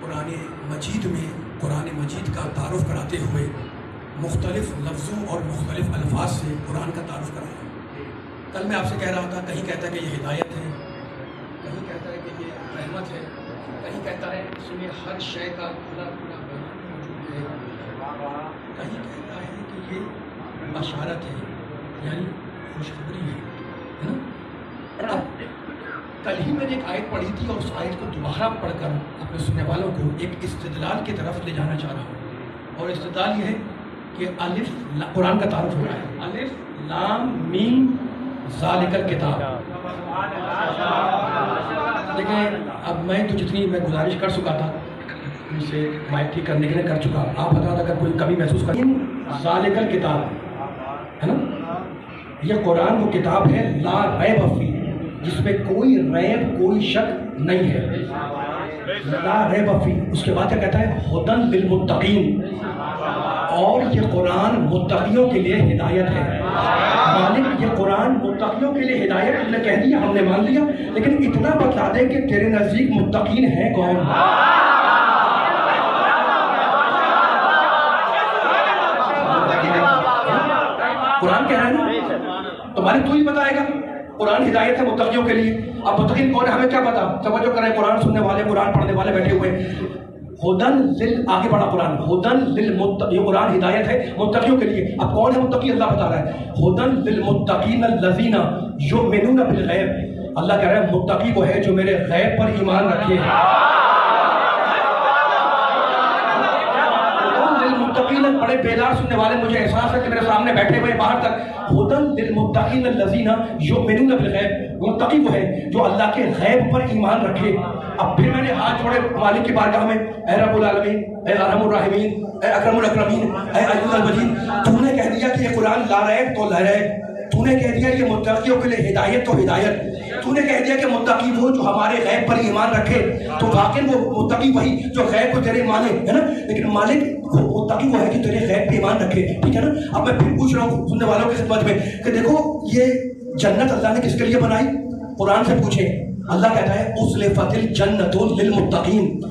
قرآن مجید میں قرآن مجید کا تعارف کراتے ہوئے مختلف لفظوں اور مختلف الفاظ سے قرآن کا تعارف کرایا۔ کل میں آپ سے کہہ رہا تھا، کہیں کہتا ہے کہ یہ ہدایت ہے، کہیں کہتا ہے کہ یہ رحمت ہے، کہیں کہتا ہے اس میں ہر شے کا کھلا کھلا بیان موجود ہے، کہیں کہتا ہے کہ یہ بشارت ہے یعنی خوشخبری ہے نا۔ اب کل ہی میں نے ایک آیت پڑھی تھی اور اس آیت کو دوبارہ پڑھ کر اپنے سننے والوں کو ایک استدلال کی طرف لے جانا چاہ رہا ہوں، اور استدلال یہ ہے کہ الف قرآن کا تعارف ہو رہا ہے، الف لام میم ذالک الکتاب۔ دیکھیں اب میں تو جتنی میں گزارش کر چکا تھا ان سے مائک ٹھیک کرنے کے لیے کر چکا، آپ بتا اگر کوئی کمی محسوس کر ذالک الکتاب ہے نا، یہ قرآن وہ کتاب ہے لا ریب فیہ، جس میں کوئی ریب کوئی شک نہیں ہے، لا ریب فیہ۔ اس کے بعد کیا کہتا ہے ھدی للمتقین، اور یہ قرآن متقیوں کے لیے ہدایت ہے۔ مالک یہ قرآن متقیوں کے لیے ہدایت ہم نے کہہ دیا، ہم نے مان لیا، لیکن اتنا بتا دے کہ تیرے نزدیک متقین ہیں کون؟ قرآن کہہ رہا ہے نا، تو مالک تو ہی بتائے گا قرآن ہدایت ہے متقیوں کے لیے۔ اب متقین کون ہے ہمیں کیا پتا، توجہ کریں، قرآن سننے والے قرآن پڑھنے والے بیٹھے ہوئے، آگے بڑھا قرآن، ہدن للمتقین، یہ قرآن ہدایت ہے متقیوں کے لیے۔ اب کون ہے متقی؟ اللہ بتا رہا ہے ہدن للمتقین الذین یؤمنون بالغیب، اللہ کہہ رہا ہے متقی وہ ہے جو میرے غیب پر ایمان رکھے۔ للمتقین، بڑے بیدار سننے والے، مجھے احساس ہے کہ میرے سامنے بیٹھے ہوئے باہر تک، ہدن للمتقین الذین یؤمنون بالغیب، متقی وہ ہے جو اللہ کے غیب پر ایمان رکھے۔ اب پھر میں نے ہاتھ جوڑے مالک کی بارگاہ میں، اے رب العالمین، اے ارحم الراحمین، اے اکرم الاکرمین، اے عزیز المجید، تو نے کہہ دیا کہ یہ قرآن لا ریب تو لا ریب، تو نے کہہ دیا کہ متقیوں کے لیے ہدایت تو ہدایت، تو نے کہہ دیا کہ متقی وہ جو ہمارے غیب پر ایمان رکھے، تو واقعی وہ متقی وہی جو غیب کو تیرے مانے ہے نا، لیکن مالک متقی وہ ہے کہ تیرے غیب پہ ایمان رکھے، ٹھیک ہے نا۔ اب میں پھر پوچھ رہا ہوں سننے والوں کی خدمت میں کہ دیکھو یہ جنت اللہ نے کس کے لیے بنائی؟ قرآن سے پوچھیں، اللہ کہتا ہے اُزْلِفَتِ الْجَنَّةُ لِلْمُتَّقِينَ،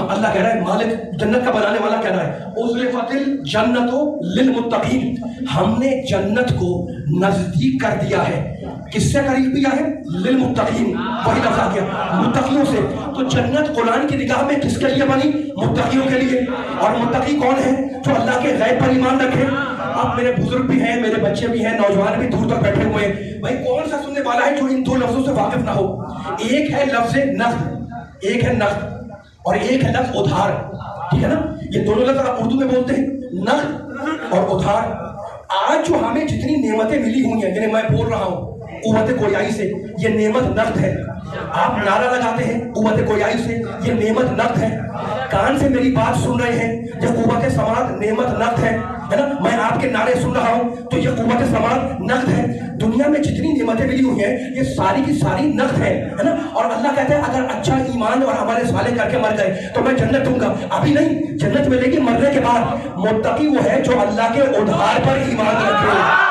اللہ کہہ رہا ہے، مالک جنت کا بنانے والا کہہ رہا ہے اُزْلِفَتِ الْجَنَّةُ لِلْمُتَّقِينَ، ہم نے جنت کو نزدیک کر دیا ہے، کس سے قریب کیا ہے؟ للمتقین، وہی لفظ آ گیا متقیوں سے۔ تو جنت قرآن کی نگاہ میں کس کے لیے بنی؟ متقیوں کے لیے۔ اور متقی کون ہے؟ جو اللہ کے غیب پر ایمان رکھے۔ اب میرے بزرگ بھی ہیں، میرے بچے بھی ہیں، نوجوان بھی دور تک بیٹھے ہوئے ہیں، بھائی کون سا سننے والا ہے جو ان دو لفظوں سے واقف نہ ہو؟ ایک ہے لفظ نقد، ایک ہے نقد، اور ایک ہے لفظ ادھار، ٹھیک ہے نا۔ یہ دونوں لفظ آپ اردو میں بولتے ہیں، نقد اور ادھار۔ آج جو ہمیں جتنی نعمتیں ملی ہوئی ہیں، یعنی میں بول رہا ہوں قوت گویائی سے، یہ نعمت نقد ہے۔ آپ نعرہ لگاتے ہیں قوت گویائی سے، یہ نعمت نقد ہے۔ کان سے میری بات سن رہے ہیں، یہ قوت سماعت نعمت نقد ہے نا۔ میں آپ کے نعرے سن رہا ہوں تو یہ قوت سماعت نقد ہے۔ دنیا میں جتنی نعمتیں ملی ہوئی ہیں یہ ساری کی ساری نقد ہے نا۔ اور اللہ کہتا ہے اگر اچھا ایمان اور ہمارے صالح کر کے مر گئے تو میں جنت دوں گا، ابھی نہیں، جنت ملے گی مرنے کے بعد۔ متقی وہ ہے جو اللہ کے ادھار پر ایمان رکھے۔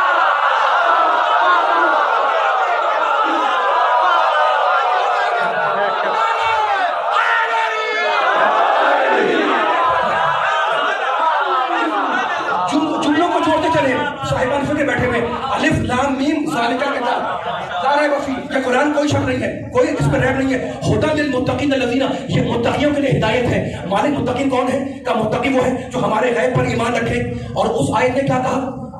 الف لام میم ذالک الکتاب لا ریب فیہ، یہ قرآن کوئی شک نہیں ہے، کوئی اس پر ریب نہیں ہے۔ ھدی للمتقین الذین، یہ متقیوں کے لیے ہدایت ہے۔ مالک متقین کون ہے؟ کہ متقی وہ ہے جو ہمارے غیب پر ایمان رکھے۔ اور اس آیت نے کیا کہا؟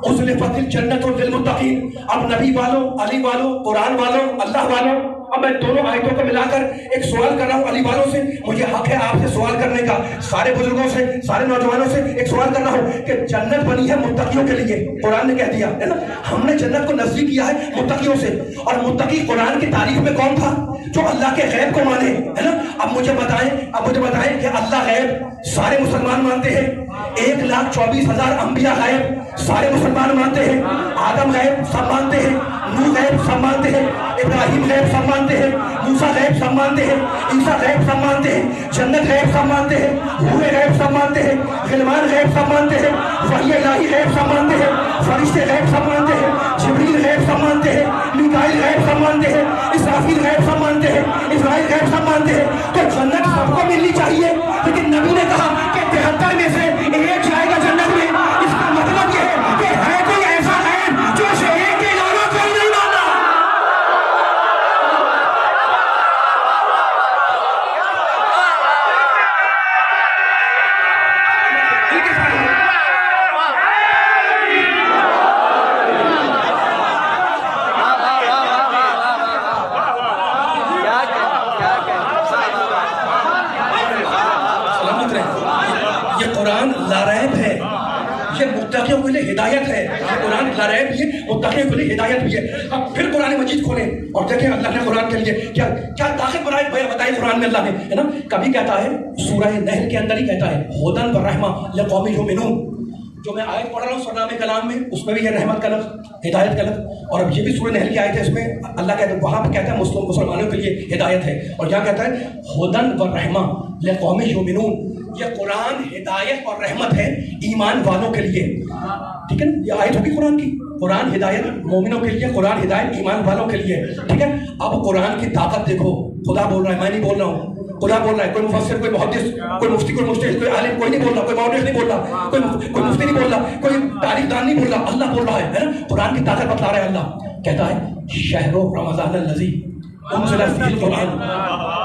اُزْلِفَتِ الْجَنَّةُ لِلْمُتَّقِينَ۔ اب نبی والوں، علی والوں، قرآن والوں، اللہ والوں، اب میں دونوں آیتوں کو ملا کر ایک سوال کر رہا ہوں علی والوں سے، مجھے حق ہے آپ سے سوال کرنے کا، سارے بزرگوں سے، سارے نوجوانوں سے ایک سوال کر رہا ہوں کہ جنت بنی ہے متقیوں کے لیے، قرآن نے کہہ دیا ہے نا، ہم نے جنت کو نزدیک کیا ہے متقیوں سے۔ اور متقی قرآن کی تاریخ میں کون تھا؟ جو اللہ کے غیب کو مانے ہے نا۔ اب مجھے بتائیں کہ اللہ غیب سارے مسلمان مانتے ہیں، 1,24,000 انبیاء غیب سارے مسلمان مانتے ہیں، آدم غیب سب مانتے ہیں، نوح غیب سب مانتے ہیں، ابراہیم غیب سب مانتے ہیں، موسیٰ غیب سب مانتے ہیں، عیسیٰ غیب سب مانتے ہیں، جنت غیب سب مانتے ہیں، ہوئے غیب سب مانتے ہیں، غلمان غیب سب مانتے ہیں، وحی الہی غیب سب مانتے ہیں، فرشتے غیب سب مانتے ہیں، جبریل غیب سب مانتے ہیں، میکائیل غیب سب مانتے ہیں، اسرافیل غیب سب مانتے ہیں، اسرائیل غیب سب مانتے ہیں. تو جنت سب کو ملنی چاہیے، لیکن نبی نے کہا کہ 73 میں سے ایک جائے گا جنت میں. اس کا مطلب یہ ہے کہ ہے کوئی ایسا غیب جو اسے ایک کے علاوہ کوئی نہیں مانتا. یہ قرآن لاریب ہے، یہ متقیوں کے لیے ہدایت ہے. یہ قرآن لاریب بھی ہے، متقیوں کے لیے ہدایت بھی ہے. اب پھر قرآن مجید کھولیں اور دیکھیں اللہ نے قرآن کے لیے کیا کیا داخل بتائی قرآن میں. اللہ نے ہے نا کبھی کہتا ہے سورہ نحل کے اندر ہی کہتا ہے ہدن و رحمہ لقوم یؤمنون. جو میں آیت پڑھ رہا ہوں سورہ کلام میں اس میں بھی یہ رحمت کا لفظ، ہدایت کا لفظ. اور اب یہ بھی سورہ نحل کی آیت ہے، اس میں اللہ کہتا ہے وہاں پہ کہتا ہے مسلمانوں کے لیے ہدایت ہے، اور یہاں کہتا ہے ہدن و رحمہ لقوم یؤمنون. یہ قرآن ہدایت اور رحمت ہے ایمان والوں کے لیے. ٹھیک ہے نا، یہ آیت ہوگی قرآن کی. قرآن ہدایت مومنوں کے لیے، قرآن ہدایت ایمان والوں کے لیے. ٹھیک ہے. اب قرآن کی طاقت دیکھو. خدا بول رہا ہے، میں نہیں بول رہا ہوں، خدا بول رہا ہے. کوئی مفسر، کوئی محدث، کوئی مفتی، کوئی مجتہد، کوئی عالم کوئی نہیں بول رہا، کوئی مورخ نہیں بول رہا، کوئی مفتی نہیں بول رہا، کوئی تاریخ دان نہیں بول رہا. اللہ بول رہا ہے نا. قرآن کی طاقت بتلا رہا ہے. اللہ کہتا ہے شہر رمضان الذی انزل فیہ القرآن.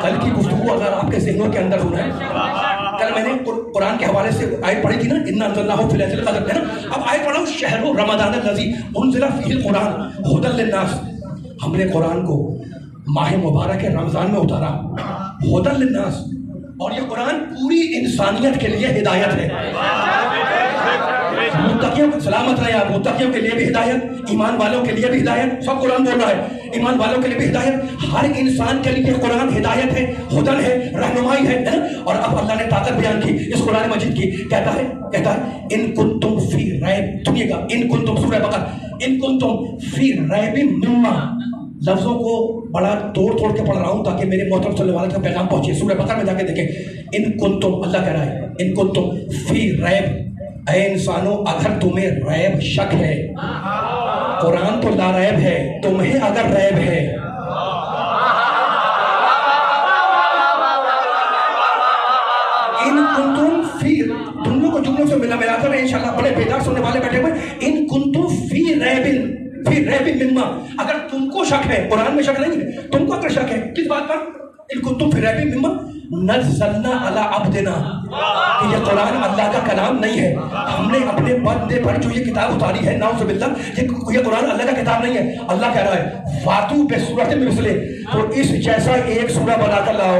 کل کی گفتگو اگر آپ کے ذہنوں کے اندر ہو رہا ہے، کل میں نے قرآن کے حوالے سے آیت پڑھی تھی نا انا انزلناہ فی لیلۃ القدر ہے نا. اب آیت پڑھا ہوں شہر رمضان الذی انزل فیہ القرآن ھدی للناس. ہم نے قرآن کو ماہ مبارک رمضان میں اتارا ھدی للناس، اور یہ قرآن پوری انسانیت کے لیے ہدایت ہے. متقیوں کو سلامت رہے آپ، متقیوں کے لیے بھی ہدایت، ایمان والوں کے لیے بھی ہدایت. سب قرآن بول رہا ہے ایمان والوں کے لیے بھی ہدایت. ہر انسان کے لیے قرآن ہدایت ہے، ہدن ہے، رہنمائی ہے نا. اور اب اللہ نے طاقت بیان کی اس قرآن مجید کی. کہتا ہے ان کنتم فی ریب. سنیے گا، ان کنتم سورہ بقرہ، ان کنتم فی ریب مما. لفظوں کو بڑا توڑ کے پڑھ رہا ہوں تاکہ میرے محترم صلی اللہ علیہ وسلم کا پیغام پہنچے. سورہ بقرہ میں جا کے دیکھیں ان کنتم، اللہ کہہ رہا ہے ان کنتم فی ریب. اے انسانوں اگر تمہیں ریب شک ہے، قرآن تو لا ریب ہے، تمہیں اگر ریب ہے ان کنتم فی، تم لوگ کو جملوں سے ملا کر انشاءاللہ بڑے بیدار سننے والے بیٹھے ہوئے. ان کنتم فی ریب مما، اگر تم کو شک ہے، قرآن میں شک نہیں ہے، تم کو اگر شک ہے کس بات پر؟ ان کنتم فی ریب مما نزلنا علی عبدنا، کہ یہ قرآن اللہ کا کلام نہیں ہے، ہم نے اپنے بندے پر جو یہ کتاب اتاری ہے، نعوذ باللہ یہ قرآن اللہ کا کتاب نہیں ہے. اللہ کہہ رہا ہے فاتو بسورۃ مثلہ، تو اس جیسا ایک سورہ بنا کر لاؤ.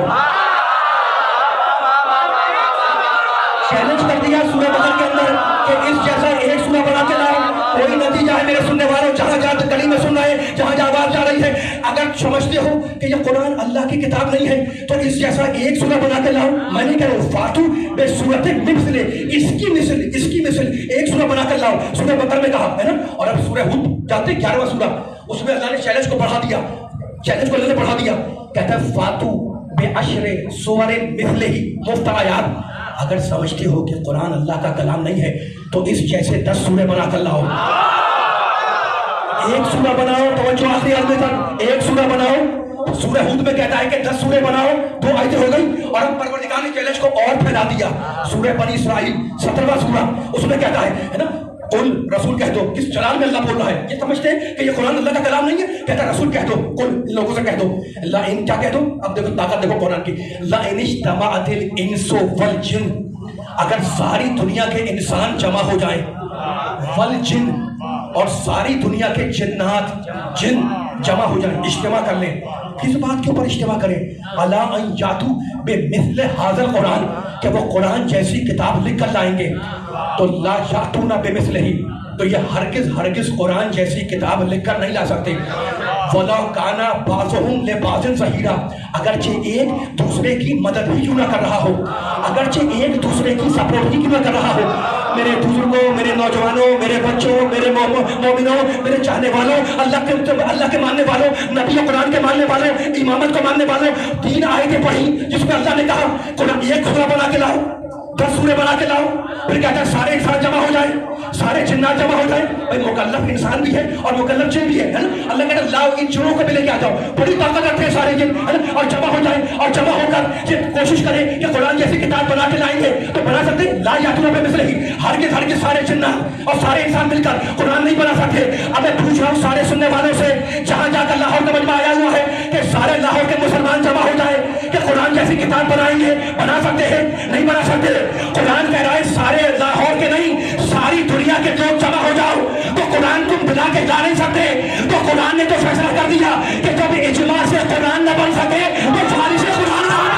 چیلنج کر دیا سورہ بقرہ کے اندر کہ اس جیسا ایک سورہ بنا کے لاؤ. کوئی نتیجہ ہے میرے سننے والوں، جہاں جہاں گلی میں سن رہے ہیں، جہاں جہاں آواز جا رہی ہے، اگر سمجھتے ہو کہ یہ قرآن اللہ کی کتاب نہیں ہے تو اس جیسا ایک سورہ بنا کے لاؤ. میں نہیں کہہ رہا ہوں فاتو بسورۃ مثلہ، اس کی مثل ایک سورہ بنا کر لاؤ. سورہ بقرہ میں کہا ہے نا. اور اب سورہ ہود جانتے ہیں 11واں سورہ، اس میں اللہ نے چیلنج کو بڑھا دیا، چیلنج کو اللہ نے بڑھا دیا. کہتا ہے فاتو بعشر سور مثلہ مفتریات. اگر سمجھتے ہو کہ قرآن اللہ کا کلام نہیں ہے تو اس جیسے 10 سورے بنا کر لاؤ. ایک سورہ بناؤ، توجہ آخری آدمی تک، ایک سورہ بناؤ. سورہ ہود میں کہتا ہے کہ 10 سورے بناؤ، 2 آیتیں ہو گئی. اور اب پروردگار نے چیلنج کو اور پھیلا دیا. سورہ بنی اسرائیل 17واں سورہ، اس میں کہتا ہے نا قل، رسول کہہ دو. کس جلال میں اللہ بول رہا ہے؟ یہ سمجھتے ہیں کہ یہ قرآن اللہ کا کلام نہیں ہے. کہتا ہے رسول کہہ دو، قل، ان لوگوں سے کہہ دو. اللہ ان کیا کہہ دو؟ اب دیکھو طاقت دیکھو قرآن کی. لا ان اجتمعت الانس والجن، اگر ساری دنیا کے انسان جمع ہو جائیں، والجن، اور ساری دنیا کے جنات، جن جمع ہو جائیں، اجتماع کر لیں. کس بات کے اوپر اجتماع کریں؟ الا ان یاتوا بمثل ھذا القرآن، کہ وہ قرآن جیسی کتاب لکھ کر لائیں گے. تو لا یاتون بمثلہ، تو یہ ہرگز قرآن جیسی کتاب لکھ کر نہیں لا سکتے. वलौ काना बाज़ुहुम लिबाज़िन ज़हीरा, अगरचे एक दूसरे की मदद ही क्यों ना कर रहा हो, अगरचे एक दूसरे की सपोर्ट ही क्यों ना कर रहा हो, मेरे बुजुर्गों, मेरे नौजवानों, मेरे बच्चों, मेरे मोमिनों, मेरे चाहने वालों, अल्लाह के मानने वालों, नबी और कुरान के मानने वालों, इमामत को मानने वालों, 3 आयतें पढ़ी जिसमें अल्लाह ने कहा कुरान एक सूरा बना के लाओ, 10 सूरे बना के लाओ, फिर कहता है सारे इंसान जमा हो जाए, सारे जिन्नात जमा हो जाए। भाई मुकल्लफ इंसान भी है और मुकल्लफ जिन भी है ना। अल्लाह कहता है लाओ इन जिनों को भी लेके आ जाओ, बड़ी ताकत रखते हैं सारे जिन, है ना, और जमा हो जाए और जमा होकर ये कोशिश करें कि कुरान जैसी किताब बना के लाएंगे तो बना सकते, ला यातुना पे मिसले ही, हर के सारे जिन्नात और सारे इंसान मिलकर कुरान नहीं बना सकते। अब मैं पूछ रहा हूँ सारे सुनने वालों से, जहां जाकर लाहौर का मजमा आया हुआ है कि सारे लाहौर के मुसलमान जमा हो जाए कि कुरान जैसी किताब बनाएंगे, बना सकते हैं? नहीं बना सकते। कुरान कह रहा है सारे लाहौर के नहीं, सारी दुनिया के लोग जमा हो जाओ, तो कुरान तुम बना के ला नहीं सकते। तो कुरान ने तो फैसला कर दिया कि जब इजमा से कुरान न बन सके तो फारिश से कुरान ना बने।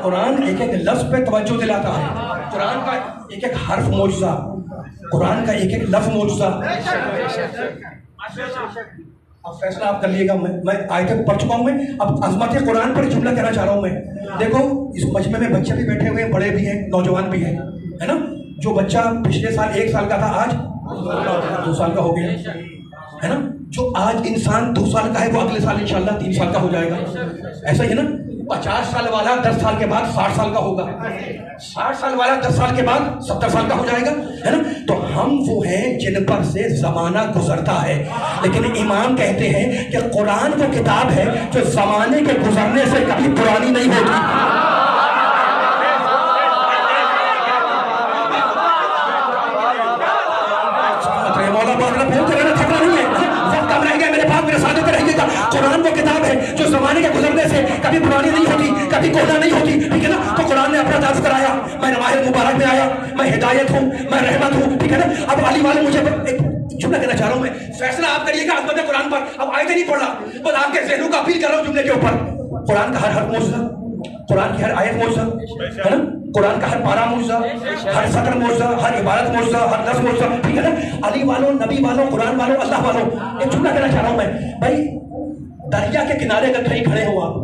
कुरान एक एक लफ्ज पे तवज्जो दिलाता है, कुरान का एक एक हर्फ मौजज़ा, कुरान का एक एक लफ्ज मौजज़ा। अब फैसला आप कर लिएगा। मैं आयतें पढ़ चुका हूँ, मैं अब अज़मत कुरान पर जुमला कहना चाह रहा हूँ मैं। देखो इस मजमे में बच्चे भी बैठे हुए हैं, बड़े भी हैं, नौजवान भी हैं, है ना। जो बच्चा पिछले साल 1 साल का था आज 2 साल का हो गया, है ना। जो आज इंसान 2 साल का है वो अगले साल इंशाल्लाह 3 साल का हो जाएगा, ऐसा ही है ना। 50 साल वाला 10 साल के बाद 60 साल का होगा, 60 साल वाला 10 साल के बाद 70 साल का हो जाएगा, है ना। तो हम वो हैं जिन पर से जमाना गुजरता है, लेकिन इमाम कहते हैं कि कुरान वो किताब है जो जमाने के गुजरने से कभी पुरानी नहीं होती। कुरान वो किताब है जो जमाने के गुजरने से कभी पुरानी नहीं होती, कभी कोहना नहीं होती, ठीक है ना। तो कुरान ने अपना दर्ज कराया, मैं नवाहिल मुबारक में आया, मैं हिदायत हूँ, मैं रहमत हूँ, ठीक है ना। अब अली वाले मुझे एक जुमला कहना चाह रहा हूँ मैं, फैसला आप करिएगा अज़मत कुरान पर। अब आयतें नहीं पढ़ रहा, बस आपके ज़हनों का अपील कर रहा हूँ जुमले के ऊपर। कुरान का हर हर्फ मौजज़ा, कुरान की हर आयत मौजज़ा, है ना। कुरान का हर पारा मौजज़ा, हर सतर मौजज़ा, हर इबारत मौजज़ा, हर लफ्ज़ मौजज़ा, ठीक है ना। अली वालों, नबी वालों, कुरान वालों, अल्लाह वालों, एक जुमला कहना चाह रहा हूँ मैं। भाई दरिया के किनारे अगर कहीं खड़े हो, आप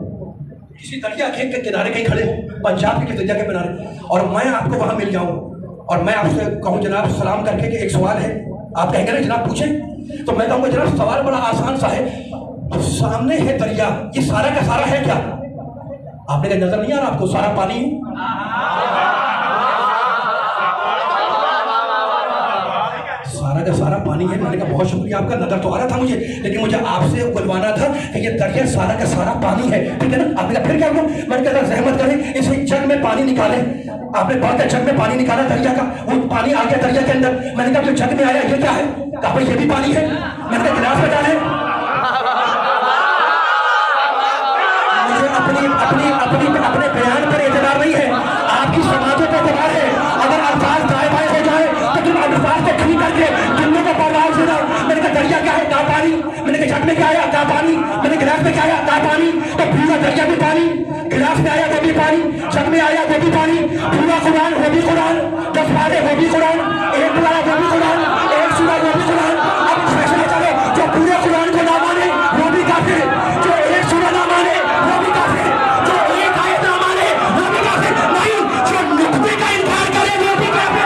किसी दरिया के किनारे कहीं खड़े हो, पंजाब के दरिया के किनारे, और मैं आपको वहां मिल जाऊं और मैं आपसे कहूं जनाब सलाम करके कि एक सवाल है, आप कहेंगे ना जनाब पूछें, तो मैं कहूँगा जनाब सवाल बड़ा आसान सा है, सामने है दरिया, ये सारा का सारा है क्या? आपने कहा नजर नहीं आ रहा आपको सारा पानी है? सारा का सारा पानी है। मैंने कहा बहुत शुक्रिया आपका, नजर तो आ रहा था मुझे, लेकिन मुझे आपसे उगलवाना था कि ये दरिया सारा का सारा पानी है, ठीक है ना। आपने कहा फिर क्या करूं? मैंने कहा रहमत करें, इस जग में पानी निकाले। आपने बहुत जग में पानी निकाला दरिया का, वो पानी आ गया दरिया के अंदर। मैंने कहा जो जग में आया ये क्या है? कहा ये भी पानी है। मैंने कहा गिलास में डाले। मुझे अपने बयान पर एतबार नहीं है, आपकी समाजों पर एतबार है। अगर अल्फाज दाएं बाएं हो जाए तो तुम अल्फाज को ठीक करके दुनिया को परवाज दे दो। मैंने कहा दरिया क्या है? कहा पानी। मैंने कहा जग में क्या आया? कहा पानी। मैंने गिलास में क्या आया? कहा पानी। तो पूरा दरिया भी पानी, गिलास में आया वो भी पानी, जग में आया वो भी पानी, पूरा कुरान वो भी कुरान, 10 पारे वो भी कुरान, एक बुलाया वो भी कुरान, एक सूरा वो भी कुरान। अब फैसला करो, जो पूरे कुरान को ना माने वो भी काफिर, जो एक सूरा ना माने वो भी काफिर, जो एक आयत ना माने वो भी काफिर, नहीं जो नुक्ते का इनकार करे वो भी काफिर।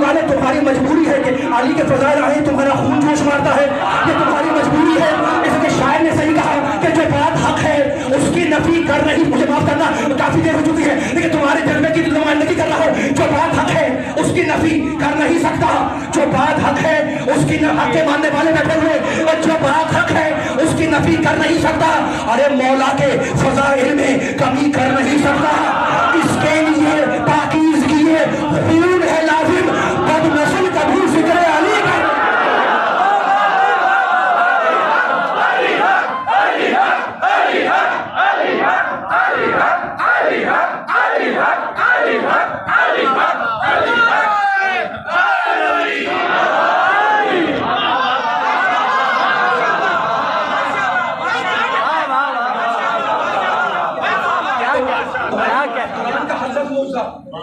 والے तुम्हारी मजबूरी है कि अली के फजाइल आए तुम्हारा खून जोश मारता है, ये तुम्हारी मजबूरी है। इसलिए शायर ने सही कहा कि जो बात हक है उसकी नफी कर रही, मुझे माफ करना काफी देर हो चुकी है लेकिन तुम्हारे जज्बे की नुमाइंदगी कर रहा हूँ। जो बात हक है उसकी नफी कर नहीं सकता, जो बात हक है उसकी हक के मानने वाले बैठे हुए, और जो बात हक है उसकी नफी कर नहीं सकता। अरे मौला के फजाइल में कमी कर नहीं सकता, इसके लिए पाकीज़गी खून है लाजिम, बदनस्ल कभी जिक्र अली का।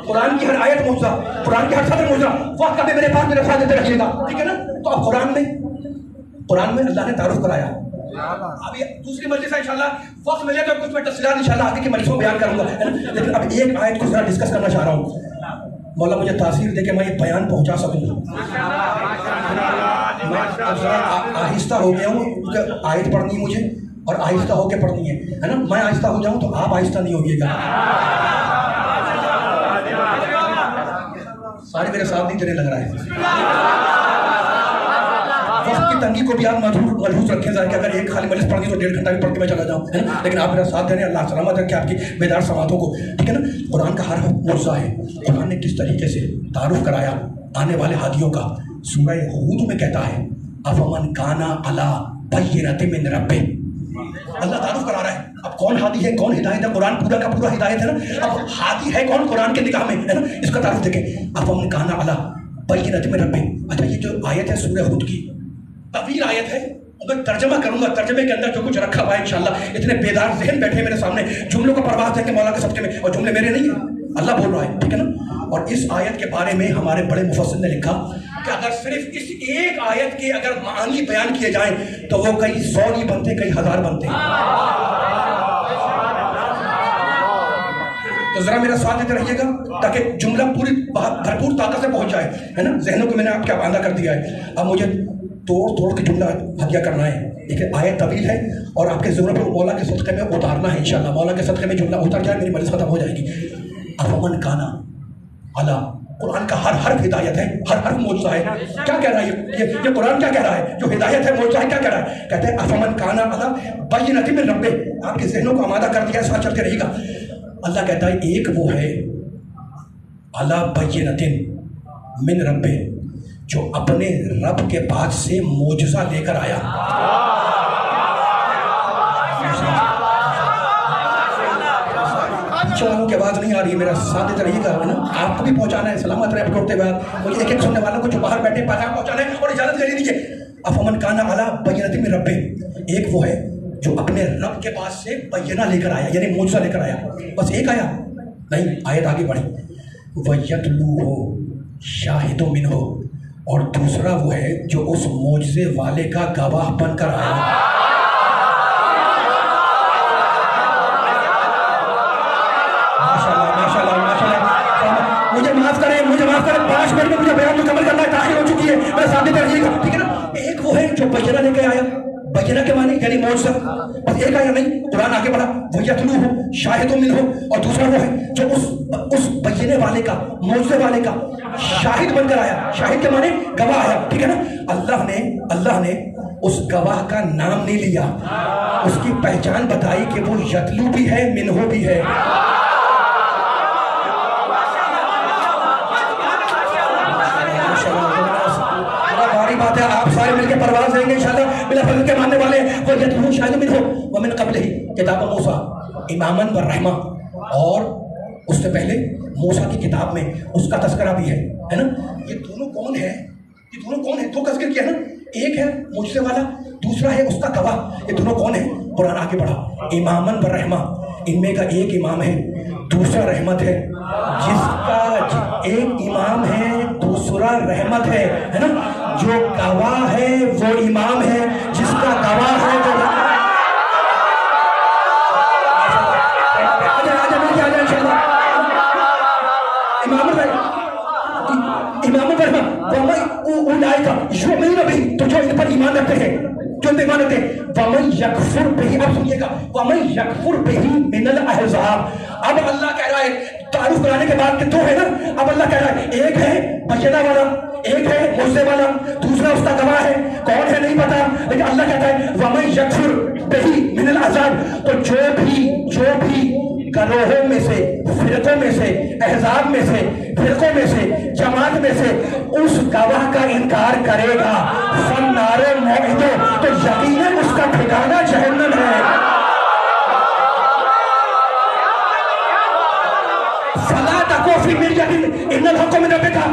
कुरान की हर आयत मौजूदा, कुरान की हर सदर मौजूदा, वक्त कभी मेरे पास मेरे साथ देते रखिएगा, ठीक है ना। तो अब कुरान में अल्लाह ने तारुफ कराया। अभी दूसरी मजलिस है इंशाल्लाह, वक्त मिले तो कुछ मैं तफसीलात इंशाल्लाह आगे की मजलिसों में बयान करूंगा, है ना। लेकिन अब एक आयत को जरा डिस्कस करना चाह रहा हूँ। मौला मुझे तासीर दे के मैं ये बयान पहुंचा सकूँ। मैं आहिस्ता हो गया हूँ क्योंकि आयत पढ़नी है मुझे और आहिस्ता होकर पढ़नी है ना। मैं आहिस्ता हो जाऊँ तो आप आहिस्ता नहीं होइएगा। सारे मेरे साथ नहीं देने लग रहा है। वक्त की तंगी को भी आप मलहूज रखें कि अगर एक खाली मजलिस पढ़नी तो 1.5 घंटा भी पढ़ के मैं चला जाऊँ, है ना। लेकिन आप मेरा साथ दे रहे हैं, अल्लाह सलामत रखे आपकी बेदार समातों को, ठीक है ना। कुरान का हर मौज़ा है। कुरान ने किस तरीके से तारुफ कराया आने वाले हादियों का। सूरह हूद में कहता है अफमन काना अला बय्यिनतिन मिन रब्बिह, अल्लाह तारुफ करा रहा है। अब कौन हादी है, कौन हिदायत है, कुरान पूरा का पूरा हिदायत है ना। अब हादी है कौन कुरान के निगाह में, है ना। इसका तारुफ देखें, अफमन काना अला बय्यिनतिन मिन रब्बिह। अच्छा, ये जो आयत है सूरह हूद की तवील आयत है, मैं तर्जमा करूंगा, तर्जमे के अंदर जो कुछ रखा हुआ है इंशाल्लाह। इतने बेदार ज़हन बैठे मेरे सामने, जुमलों को परवाज़ देंगे मौला के सदक़े में, और जुमले मेरे नहीं है, अल्लाह बोल रहा है, ठीक है ना। और इस आयत के बारे में hमारे बड़े मुफस्सिर ने लिखा कि अगर सिर्फ इस एक आयत के अगर मानी बयान किए जाएं तो वो कई 100 नहीं बनते, कई 1000 बनते। तो जरा मेरा साथ देते रहिएगा ताकि जुमला पूरी भरपूर ताकत से पहुंच जाए, है ना। ज़हनों को मैंने आपके बांधा कर दिया है, अब मुझे तोड़ के जुमला हदिया करना है। एक आयत तवील है और आपके ज़रूरत पर मौला के सदक़े में उतारना है इंशाल्लाह। मौला के सदक़े में जुमला उतर जाए मेरी मजलिस खत्म हो जाएगी। अफमन काना अला, कुरान का हर हर्फ हिदायत है, हर हर्फ मौजज़ा है। क्या कह रहा है ये कुरान क्या कह रहा है, जो हिदायत है मौजज़ा है, क्या कह रहा है। कहते हैं अफमन काना अला बय्यिनतिन मिन रब्बिह, आपके ज़हनों को आमादा कर दिया, साथ चलते रहिएगा। अल्लाह कहता है एक वो है अला बय्यिनतिन मिन रब्बिह, जो अपने रब के पास से मौजज़ा लेकर आया। वालों की आवाज़ नहीं आ रही है, मेरा साथ देते रहिएगा, है ना। आपको भी पहुंचाना है, सलामत रहे लौटते बाद। मुझे एक एक सुनने वालों को जो बाहर बैठे पैगाम पहुंचाना है और इजाज़त दे दीजिए। अफमन काना अला बय्यिनतिन मिन रब्बिह, एक वो है जो अपने रब के पास से बय्यना लेकर आया, यानी मौजज़ा लेकर आया। बस एक आया नहीं, आयत आगे बढ़ी, वयतलूहु शाहिदुम मिनहु, और दूसरा वो है जो उस मौजज़े वाले का गवाह बनकर आया। मुझे माफ करें 5 मिनट में मुझे बयान मुकम्मल करना है, ताख़ीर हो चुकी है, मेरे सामने रहिएगा, ठीक है ना। एक वो है जो बय्यना लेके आया, बय्यना के माने यानी मौजज़ा, बस एक आया नहीं, कुरान आगे बढ़ा, वयतलूहु शाहिदुम मिनहु, और दूसरा वो है जो उस बय्यने वाले का, मौजज़े वाले का शाहिद बनकर आया। शाहिद के माने गवाह आया, ठीक है ना। अल्लाह ने उस गवाह का नाम नहीं लिया, उसकी पहचान बताई कि वो यतलू भी है, मिनहु भी है। बात है, आप सारे मिलकर परवाज़ देंगे इंशाल्लाह। बिला फजल के मानने वाले वो यतलू शाहिदुम मिनहु व मिन क़ब्लिही किताब मूसा इमामन व रहमा, और उससे पहले मूसा की किताब में उसका तस्करा भी है ना। ये दोनों कौन है, ये दोनों कौन है, दो का ज़िक्र किया ना। एक है मुझसे वाला, दूसरा है उसका गवाह। ये दोनों कौन है, कुरान आगे बढ़ा, इमामन व रहमा, इनमें का एक इमाम है, दूसरा रहमत है। जिसका एक इमाम है, दूसरा रहमत है ना। जो गवाह है वो इमाम है, जिसका गवाह है वो इमाम ईमान रखते हैं, जो ईमान रखते हैं। वमन यकफुर बिही, अब सुनिएगा, वमन यकफुर बिही मिनल अहज़ाब। अब अल्लाह कह रहा है, तारुफ कराने के बाद कि दो है ना, अब अल्लाह कह रहा है एक है बयना वाला, एक है मुझसे वाला, दूसरा उसका गवाह है, कौन है नहीं पता, लेकिन अल्लाह कहता है वमन यकफुर बिही मिनल अहज़ाब। तो जो भी गरोहों में से, फिरकों में से, अहज़ाब में से, फिरकों में से, जमात में से उस गवाह का इनकार करेगा, फन्नारे मौइदो, तो यकीनन उसका ठिकाना जहन्नम है। फला तको फी मिर्यतिन इन्नल हक़्क़ मिन रब्बिका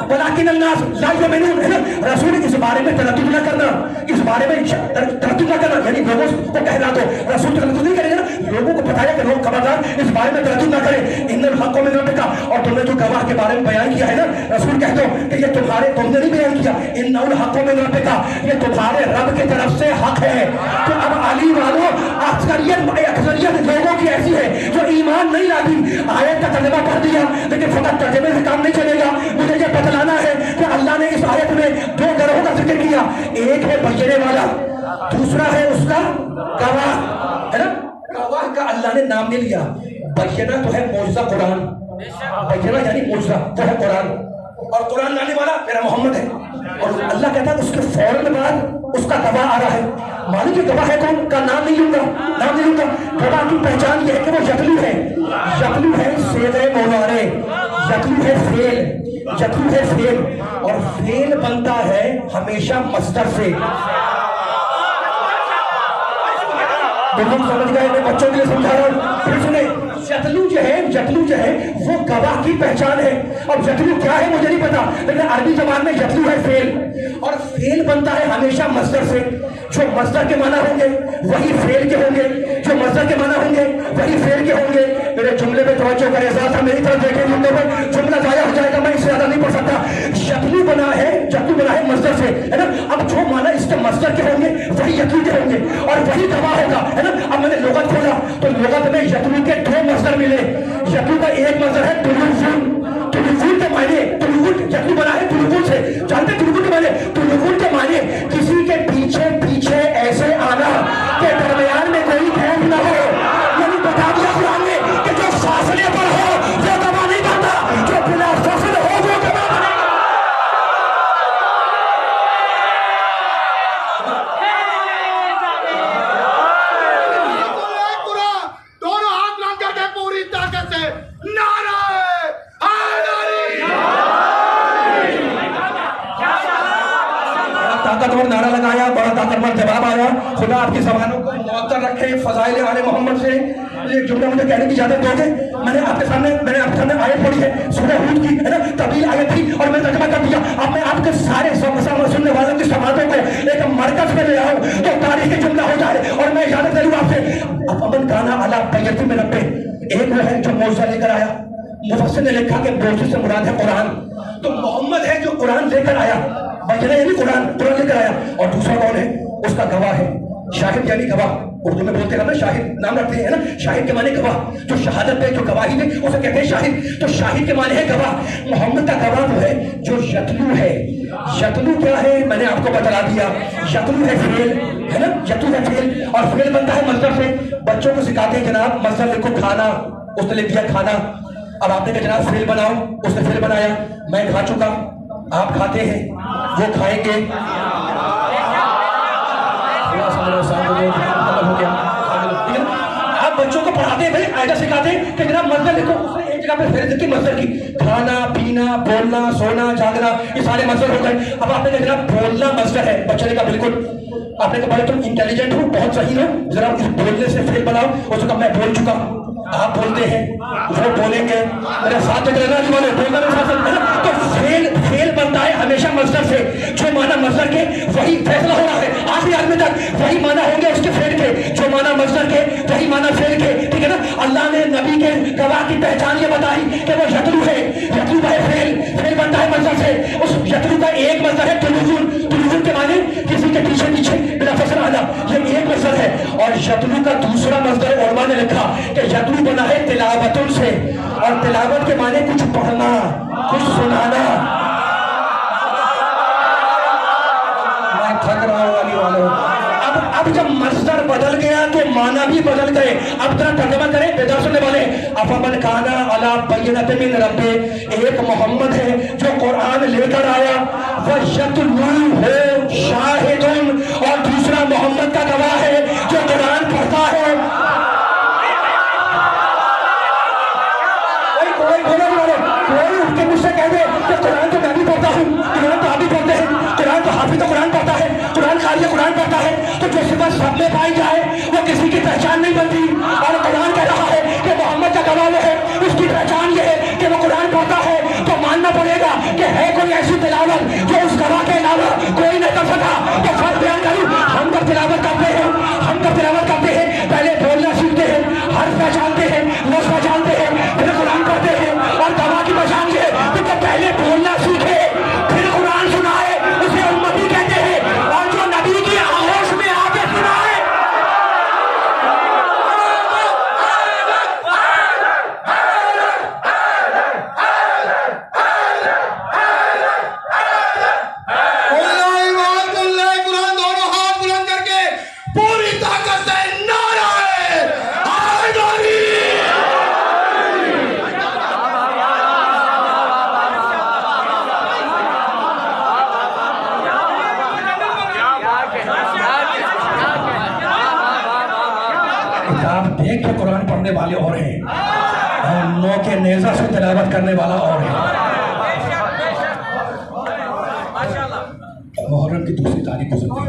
वलाकिन अन्नास ला युमिनून, है ना। रसूल इस बारे में तरद्दुद न करना, इस बारे में तरद्दुद न करना, यानी लोगों को कहला दो, रसूल तरद्दुद नहीं करेगा ना, लोगों को बताया कि लोग खबरदार इस बारे में तरद्दुद न करें। इन्नल हक़्क़ मिन रब्बिका, और तुमने जो गवाह के बारे में बयान किया है ना, रसूल कह दो कि ये तुमने नहीं बयान किया, इन्नल हक़्क़ मिन रब्बिका, ये तुम्हारे रब की तरफ से हक है। तो अब अली वालों, अक्सरियत लोगों की ऐसी है जो ईमान नहीं लाती, आयत का तर्जुमा पढ़ दिया लेकिन फकत तर्जुमे से काम नहीं चलेगा। मुझे ये बतलाना है कि अल्लाह ने इस आयत में दो गिरोहों का जिक्र किया, एक है बयने वाला, दूसरा है उसका गवाह, है ना। गवाह का अल्लाह ने नाम नहीं लिया। बयना तो है मौजज़ा कुरान, बयना यानी मौजज़ा तो है कुरान, और कुरान लाने वाला मेरा मोहम्मद है। और अल्लाह कहता है उसके फौरन बाद उसका गवाह आ रहा है। मालिक के गवाह है कौन का नाम नहीं लूंगा, नाम नहीं लूंगा। गवाह की पहचान ये है कि वो यकलू है, यकलू है सेदे मौलारे, यकलू है फेल, यकलू है फेल, और फेल बनता है हमेशा मस्दर से। तुम समझ गए, मैं बच्चों के लिए समझा रहा हूँ, फिर सुने। जतलू जो है वो गवाह की पहचान है। अब जतलू क्या है मुझे नहीं पता, लेकिन अरबी जबान में जतलू है फेल, और फेल बनता है हमेशा मस्दर से। जो मस्दर के माना होंगे वही फेल के होंगे, जो मस्दर के माना होंगे वही फेल के होंगे। मेरे जुमले पे तवज्जो करें, ज़रा मेरी तरफ देखें, जुमले पे जुमला ज़ाया हो जाएगा, मैं इससे ज़्यादा नहीं पढ़ सकता। जतलू बना है मस्दर से, है ना। अब जो माना इसके मस्दर के होंगे वही यतलू के होंगे, और वही गवाह होगा, है ना। अब मैंने लुगत खोला तो लुगत में यतलू के दो मस्दर मिले। यतलू का एक मस्दर है तुलुवुन, तुलुवुन के माने, तुलुवुन यतलू बना है तुलुवुन से, जानते तुलुवुन के माने, तुलुवुन के माने किसी के पीछे पीछे ऐसे आना के दरमियान में कोई गैप न हो। यानी बता दिया कुरान ने कि जो फासले पर हो वो गवाह नहीं बनता, जो बिना फासले हो वो गवाह बनेगा। दोनों हाथ लांग करके पूरी ताकत से नारा ताकतवर नारा लगाया, बड़ा ताकतवर जवाब आया। खुदा आपकी ज़बानों को मुअत्तर रखे फ़ज़ाइल आले मोहम्मद से। एक जुमला मुझे कहने की इजाज़त दोगे? मैंने आपके सामने आयत पढ़ी है सूरह हूद की, है ना, तवील आयत थी, और मैंने तर्जुमा कर दिया। अब मैं आपके सारे सुनने वालों की समातों को एक मरकज़ में ले आऊँ तो तारीख़ी जुमला हो जाए, और मैं इजाज़त ले लूँ आपसे। अब अमन गाना अला बैयती में रखे, एक वो है जो मौज़ा लेकर आया, मुफस्सिर ने लिखा कि मौज़े से मुराद है कुरान, तो मोहम्मद है जो कुरान लेकर आया, बयना यानी कुरान लेकर आया। और दूसरा कौन है? उसका गवाह है, शाहिद यानी गवाह, उर्दू में बोलते हैं ना, शाहिद नाम रखते हैं ना, शाहिद के माने गवाह, जो शहादत पे जो गवाही दे उसे कहते हैं शाहिद। तो शाहिद के माने है गवाह। मोहम्मद का गवाह वो है जो यतलू है। यतलू क्या है मैंने आपको बता दिया, यतलू है फेल, है ना, यतलू है फेल, और फेल बनता है मस्दर से। बच्चों को सिखाते हैं जनाब मस्दर लिखो खाना, उसने लिख दिया खाना। अब आपने कहा जनाब फेल बनाओ, उसने फेल बनाया, मैं खा चुका, आप खाते हैं, वो खाएंगे, हो गया। आप बच्चों को पढ़ाते हैं भाई, आयदा सिखाते हैं कि जनाब मस्दर लिखो, उसने एक जगह पे फेल लिखी मस्दर की, खाना पीना बोलना सोना जागना, ये सारे मस्दर हो गए। अब आपने कहा जनाब बोलना मस्दर है, बच्चे ने कहा बिल्कुल। आपने कहा भाई तुम इंटेलिजेंट हो, बहुत सही हो, जरा इस बोलने से फेल बनाओ। उसने कहा मैं बोल चुका, आप बोलते हैं, वो बोलेंगे, मेरे साथ में रहना नहीं वाले बोलना मेरे साथ, है ना। तो फेल बनता है हमेशा मस्दर से। जो माना मस्दर के वही फैसला हो रहा है आखिरी आदमी तक, वही माना होंगे उसके फेल के, जो माना मस्दर के वही माना फेल के, ठीक है ना। अल्लाह ने नबी के गवाह की पहचान ये बताई कि वो यतलू है, यतलू है फेल बनता है मस्दर से। उस यतलू का एक मस्दर है तुलुवुन, तुलुवुन के माने किसी के पीछे पीछे बिना फसला आना, ये एक मस्दर है। और यतलू का दूसरा मस्दर उलमा ने लिखा कि यतलू बना है तिलावतुन से, और तिलावत के माने कुछ पढ़ना, कुछ सुनाना। मैं थक माना भी बदल गए। अब तरह तर्जुमा करें बेदार सुनने वाले, अफमन काना अला बय्यिनतिन मिन रब्बि, एक मोहम्मद है जो कुरान लेकर आया, वयतलूहु शाहिदुन, और दूसरा मोहम्मद का गवाह है जो कुरान पढ़ता है। कोई उसके मुझसे कह दे कि कुरान तो मैं भी पढ़ता हूँ, कुरान तो आप भी पढ़ते हैं, कुरान तो हाफिज तो कुरान पढ़ता है, कुरान कारी कुरान पढ़ता है, तो जो सिफत सब में पाई जाए वो किसी की पहचान नहीं बनती। और कुरान कह रहा है कि मोहम्मद का गवाह है, उसकी पहचान ये है कि वो कुरान पढ़ता है, तो मानना पड़ेगा कि है कोई ऐसी तिलावत जो उस गवाह के अलावा कोई नहीं कर सका। तो फर्क बयान करूँ, हम जब तिलावत करते हैं, हम जब तिलावत करते हैं पहले बोलना सीखते हैं, हर्फ पहचानते हैं, लफ्ज़ पहचानते हैं, फिर कुरान पढ़ते हैं। और गवाह की पहचान ये है कि पहले बोलना सीखे फिर कुरान सुनाए, उसे उम्मती कहते हैं। और जो नबी की आगोश में आके सुनाए, कुरान दोनों हाथ बुलंद करके पूरी ताकत से नारे हैदरी। किताब देख के कुरान पढ़ने वाले और हैं, और नौ के नेज़ा से तिलावत करने वाला और है। मुहर्रम की दूसरी तारीख गुजर गई,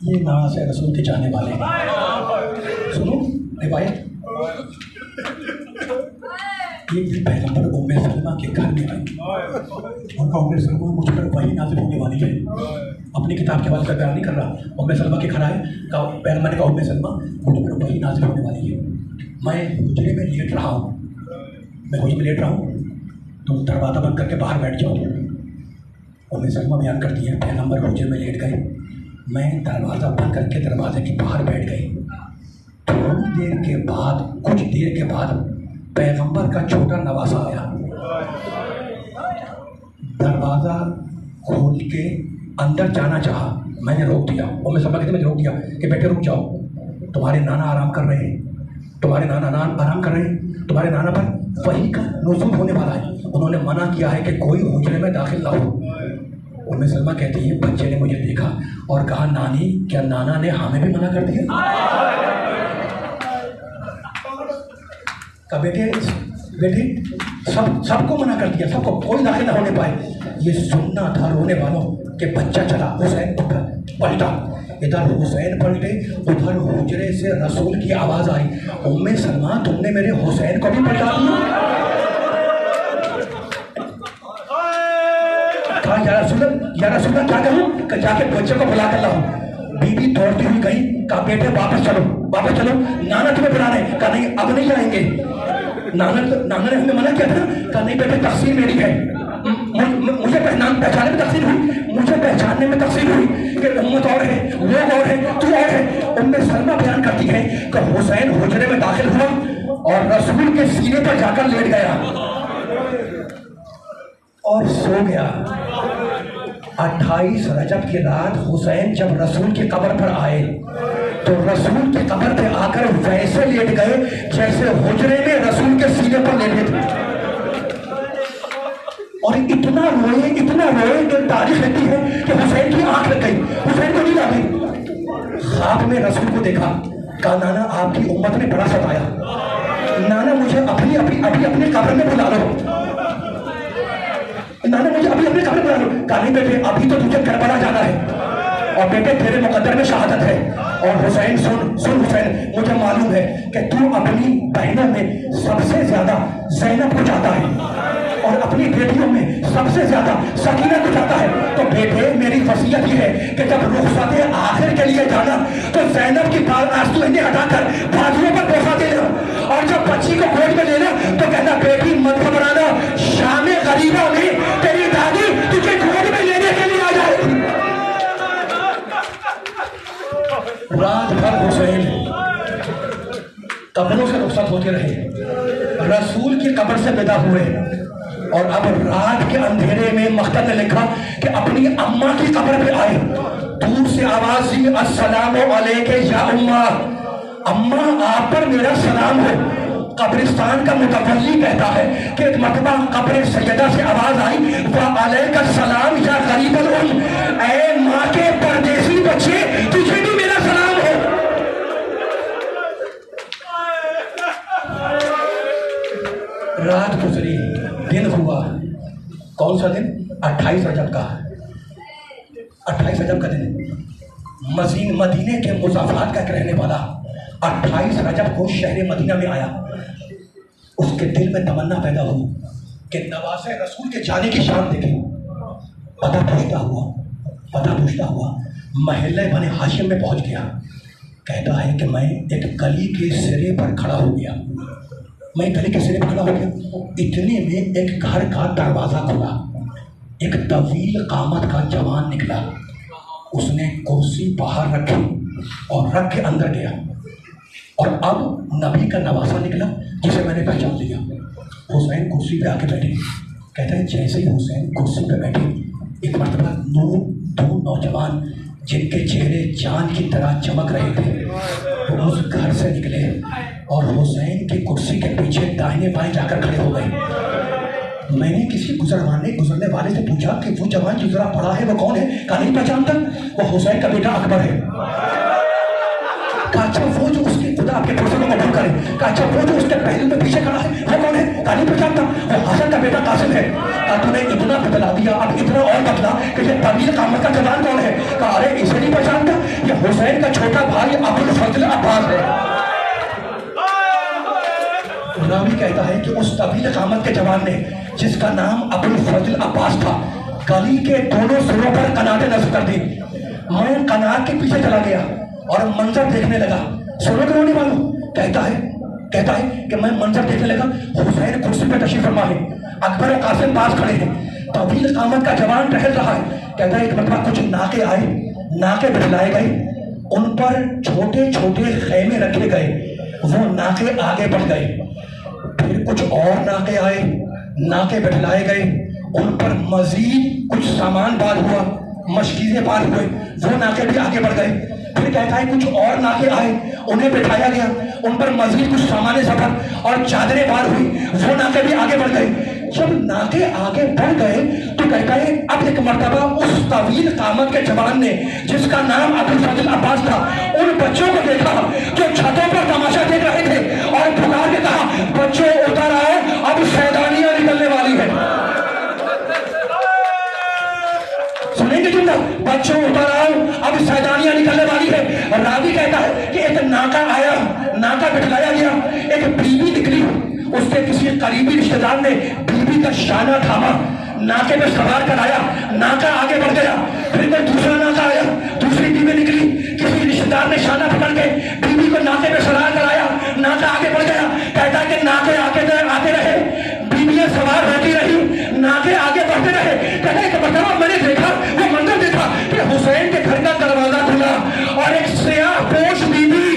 ये नाना से रसूल के चाहने वाले हैं। सुनो रिवायत, एक पैगंबर उम्मे सलमा के घर में आई, उनका उम्मे सलमा मुझ पर वही नाज़िल होने वाली है। अपनी किताब के हवाले से बयान नहीं कर रहा, उम्मे सलमा के घर आए, पैगंबर ने कहा उम्मे सलमा मुझ पर वही नाज़िल होने वाली है, मैं हुजरे में लेट रहा हूँ, मैं हुजरे में लेट रहा हूँ, तुम दरवाज़ा बंद करके बाहर बैठ जाओ। उम्मे सलमा बयान करती है पैगंबर हुजरे में लेट गए, मैं दरवाज़ा बंद करके दरवाजे के बाहर बैठ गई। थोड़ी देर के बाद, कुछ देर के बाद पैगंबर का छोटा नवासा आया, दरवाज़ा खोल के अंदर जाना चाहा, मैंने रोक दिया। उम्मे सलमा कहते मैंने रोक दिया कि बेटे रुक जाओ, तुम्हारे नाना आराम कर रहे हैं, तुम्हारे नाना आराम कर रहे हैं, तुम्हारे नाना पर वही का नुज़ूल होने वाला है, उन्होंने मना किया है कि कोई हुजरे में दाखिल ना हो। उम्मे सलमा कहती है बच्चे ने मुझे देखा और कहा नानी क्या नाना ने हमें भी मना कर दिया? का बेटे सबको मना कर दिया, सबको, कोई दाखिल ना होने पाए। ये सुनना था रोने वालों के बच्चा चला, हुसैन पलटा, इधर हुसैन पलटे, उधर हुजरे से रसूल की आवाज़ आई, उम्मे सलमा तुमने मेरे हुसैन को भी पलटा दिया। या रसूल क्या करूं? जाके बच्चे को बुला कर लाओ। बीबी दौड़ती हुई गई, कहा बेटे वापस चलो, नाना तुम्हें बुला रहे। कहा नहीं अब नहीं जाएंगे, नाना ने हमें मना किया था। कहा नहीं बेटे तकसीर मेरी है, मुझे पहचानने में तकसीर हुई, मुझे पहचानने में तकसीर हुई कि उम्मत और है, लोग और है, तू और है। उम्मे सलमा बयान करती है कि हुसैन हुजरे में दाखिल हुआ और रसूल के सीने पर जाकर लेट गया और सो गया। 28 रजब की रात हुसैन जब रसूल की कब्र पर आए तो रसूल की कब्र पे आकर वैसे लेट गए जैसे हुजरे में रसूल के सीने पर लेटे थे, और इतना रोए कि तारीख लिखती है कि हुसैन की आंख लग गई, हुसैन को नींद आ गई। ख्वाब में रसूल को देखा, कहा नाना आपकी उम्मत ने बड़ा सताया, नाना मुझे अभी अपने कब्र में बुला लो, नाना मुझे अभी अपने कब्र में बुला लो। कहा नहीं बेटे अभी तो तुझे करबला जाना है और बेटे तेरे मुकद्दर में शहादत है। और हुसैन सुन हुसैन, मुझे मालूम है कि तू अपनी बहनों में सबसे ज्यादा ज़ैनब को चाहता है और अपनी बेटियों में सबसे ज्यादा सकीना को चाहता है, तो बेटे मेरी वसीयत ये है कि जब रुखसत आखिर के लिए जाना तो ज़ैनब की आंसू हटाकर बाजुओं पर बोसा देना, और जब बच्ची को गोद में लेना तो कहना बेटी मत घबराना, शाम गरीबा में तेरी दादी तुझे गोद में लेने के लिए आ जाएगी। रात भर हुसैन कब्रों से रुखसत होते रहे, रसूल की कब्र से विदा हुए, और अब रात के अंधेरे में मख्तर ने लिखा कि अपनी अम्मा की कब्र पे आए दूर से आवाज दी, अस्सलाम अलैके या उम्मा, अम्मा आप पर मेरा सलाम हो। कब्रिस्तान का मुतवल्ली कहता है कि एक मरतबा कब्र सैयदा से आवाज आई, व अलैका सलाम या गरीबल उम, ऐ माँ के परदेसी बच्चे तुझे भी मेरा सलाम हो। रात गुजरी, दिन हुआ, कौन सा दिन? 28 रजब का, 28 रजब का दिन। मदीने के मुज़ाफ़रात का एक रहने वाला 28 रजब को शहर मदीना में आया। उसके दिल में तमन्ना पैदा हुई कि नवाज़े रसूल के जाने की शान देखे। पता पूछता हुआ महल्ले बने हाशिम में पहुंच गया। कहता है कि मैं एक गली के सिरे पर खड़ा हो गया। इतने में एक घर का दरवाज़ा खुला। एक तवील कामत का जवान निकला। उसने कुर्सी बाहर रखी और रख के अंदर गया। और अब नबी का नवासा निकला जिसे मैंने पहचान लिया। हुसैन कुर्सी पे आके बैठे। कहते हैं जैसे ही हुसैन कुर्सी पे बैठे, एक मरतबा दो नौजवान जिनके चेहरे चांद की तरह चमक रहे थे, वो उस घर से निकले और हुसैन की कुर्सी के पीछे दाहिने बाएं जाकर खड़े हो गए। मैंने किसी गुजरने वाले से पूछा कि वो जवान जो जरा पड़ा है वो कौन है? कहा नहीं पहचानता, वो हुसैन का बेटा अकबर है। कहा अच्छा वो जो उसके खुदा आपके पुरस्कार को कबूल करे। कहा अच्छा वो जो उसके पहलू में पीछे खड़ा है वो कौन है? कहा नहीं पहचानता, वो हसन का बेटा कासिम है। कहा तूने इतना बदला दिया, अब इतना और बदला कि ये तवील कामत का जवान कौन है? कहा अरे इसे नहीं पहचानता, ये हुसैन का छोटा भाई अबुल फजल अब्बास है। रावी कहता है कि उस तवील कामत के जवान ने, जिसका नाम अबुल फजल अब्बास था, गली के दोनों सिरों पर कनाटे नस्ब कर दी। मैं कनाट के पीछे चला गया और मंजर देखने लगा। सुनो के रोने वालों, कहता है कि मैं मंजर देखने लगा। हुसैन कुर्सी पर तशरीफ फरमा है, अकबर और कासिम पास खड़े हैं, तवील कामत का जवान टहल रहा है। कहता है एक मतलब कुछ नाके आए, नाके बिठलाए गए, उन पर छोटे छोटे खेमे रखे गए, वो नाके आगे बढ़ गए। फिर कुछ और नाके आए, नाके बिठलाए गए, उन पर मजीद कुछ सामान बार हुआ, मशकीज़े बार हुए, वो नाके भी आगे बढ़ गए। फिर कहता है कुछ और नाके आए, उन्हें बिठाया गया, उन पर मजीद कुछ सामान सफर और चादरें बार हुई, वो नाके भी आगे बढ़ गए। जब नाके आगे बढ़ गए तो कहता है अब एक मर्तबा उस तवील कामत के जवान ने, जिसका नाम अबुल फजल अब्बास था, उन बच्चों को देखा जो छतों पर तमाशा देख रहे थे और पुकार के कहा बच्चों उतर आओ, अब सैदानियां निकलने वाली है। सुनेंगे जुमला, बच्चों उतर आओ, अब सैदानियां निकलने वाली है। रावी कहता है कि एक नाका आया, नाका बिठलाया गया, एक बीवी निकली, उससे किसी करीबी रिश्तेदार ने बीवी का शाना थामा, नाके में सवार कराया, नाका आगे बढ़ गया। फिर कोई दूसरा नाका आया, दूसरी बीवी निकली, किसी रिश्तेदार ने शाना पकड़ के बीवी को नाके में सवार कराया, नाका आगे बढ़ गया। कहता है कि नाके आते रहे, बीवियां सवार होती रही, नाके आगे बढ़ते रहे। कहता है कि बताओ मैंने देखा, वो मंजर देखा कि हुसैन के घर का दरवाजा खुला और एक सियाह पोश बीवी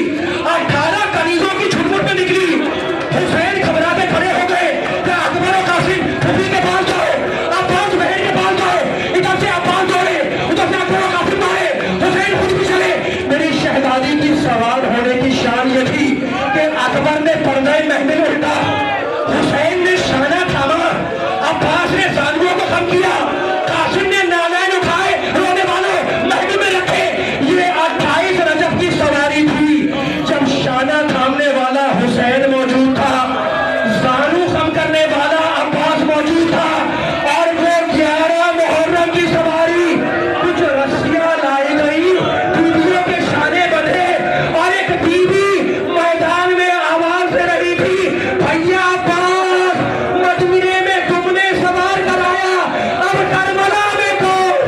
18 कनीजों की झुरमुट में निकली। हुसैन घबरा के खड़े हो गए कि अकबर और कासिम फूफी के पास जाओ, अब्बास बहन के पास जाओ। इधर से अब्बास दौड़े, उधर से अकबर और कासिम दौड़े, हुसैन खुद भी चले। मेरी शहजादी की सवार होने की शान ये थी कि अकबर ने पर्दा महमिल उल्टा, हुसैन ने शाना थामा, अब्बास ने जानवरों को कम किया, कासिम ने नालैन उठाए, रोने वालों महमिल में रखे। ये 28 रजब की सवारी थी जब शाना थामने वाला हुसैन मौजूद था, जानू कम करने वाला अब्बास मौजूद था, और वो 11 मुहर्रम की सवारी। कुछ रस्सियां लाई गई, बीवियों के शाने बंधे, और एक बीवी मैदान में आवाज दे रही थी, भैया अब्बास, मदीने में तुमने सवार कराया, अब करबला में कौन?